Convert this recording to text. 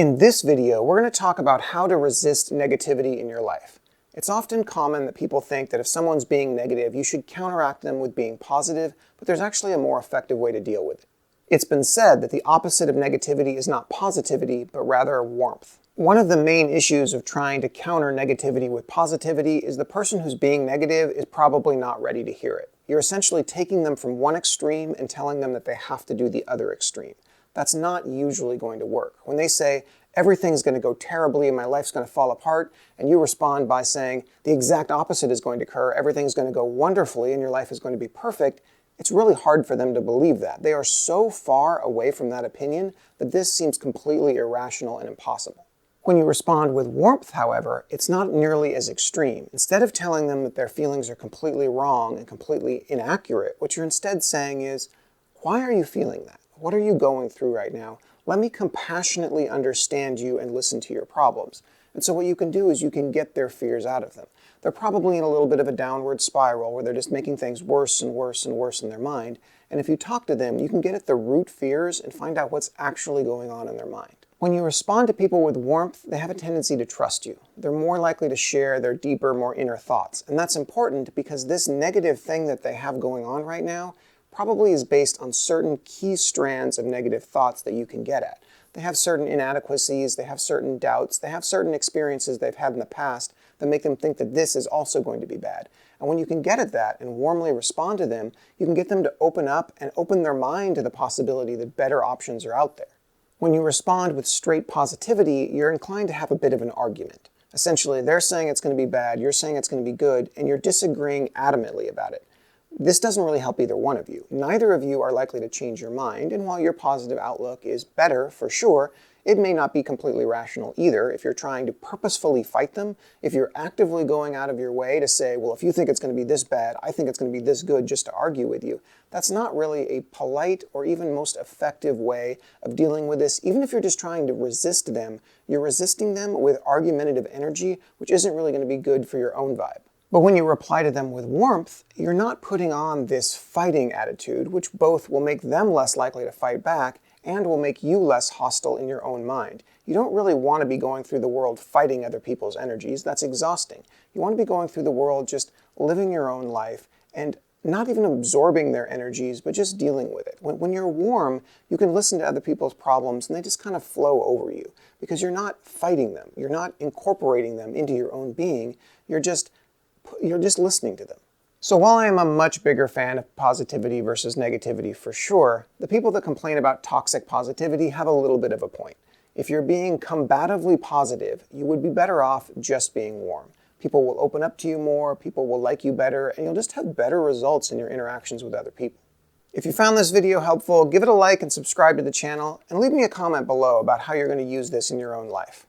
In this video, we're going to talk about how to resist negativity in your life. It's often common that people think that if someone's being negative, you should counteract them with being positive, but there's actually a more effective way to deal with it. It's been said that the opposite of negativity is not positivity, but rather warmth. One of the main issues of trying to counter negativity with positivity is the person who's being negative is probably not ready to hear it. You're essentially taking them from one extreme and telling them that they have to do the other extreme. That's not usually going to work. When they say, everything's going to go terribly and my life's going to fall apart, and you respond by saying the exact opposite is going to occur, everything's going to go wonderfully and your life is going to be perfect, it's really hard for them to believe that. They are so far away from that opinion that this seems completely irrational and impossible. When you respond with warmth, however, it's not nearly as extreme. Instead of telling them that their feelings are completely wrong and completely inaccurate, what you're instead saying is, why are you feeling that? What are you going through right now? Let me compassionately understand you and listen to your problems. And so what you can do is you can get their fears out of them. They're probably in a little bit of a downward spiral where they're just making things worse and worse and worse in their mind. And if you talk to them, you can get at the root fears and find out what's actually going on in their mind. When you respond to people with warmth, they have a tendency to trust you. They're more likely to share their deeper, more inner thoughts. And that's important because this negative thing that they have going on right now probably is based on certain key strands of negative thoughts that you can get at. They have certain inadequacies, they have certain doubts, they have certain experiences they've had in the past that make them think that this is also going to be bad. And when you can get at that and warmly respond to them, you can get them to open up and open their mind to the possibility that better options are out there. When you respond with straight positivity, you're inclined to have a bit of an argument. Essentially, they're saying it's going to be bad, you're saying it's going to be good, and you're disagreeing adamantly about it. This doesn't really help either one of you. Neither of you are likely to change your mind, and while your positive outlook is better for sure, it may not be completely rational either if you're trying to purposefully fight them, if you're actively going out of your way to say, well, if you think it's going to be this bad, I think it's going to be this good just to argue with you. That's not really a polite or even most effective way of dealing with this. Even if you're just trying to resist them, you're resisting them with argumentative energy, which isn't really going to be good for your own vibe. But when you reply to them with warmth, you're not putting on this fighting attitude, which both will make them less likely to fight back and will make you less hostile in your own mind. You don't really want to be going through the world fighting other people's energies. That's exhausting. You want to be going through the world just living your own life and not even absorbing their energies, but just dealing with it. When you're warm, you can listen to other people's problems and they just kind of flow over you because you're not fighting them. You're not incorporating them into your own being. You're just listening to them. So while I am a much bigger fan of positivity versus negativity for sure, the people that complain about toxic positivity have a little bit of a point. If you're being combatively positive, you would be better off just being warm. People will open up to you more, people will like you better, and you'll just have better results in your interactions with other people. If you found this video helpful, give it a like and subscribe to the channel, and leave me a comment below about how you're going to use this in your own life.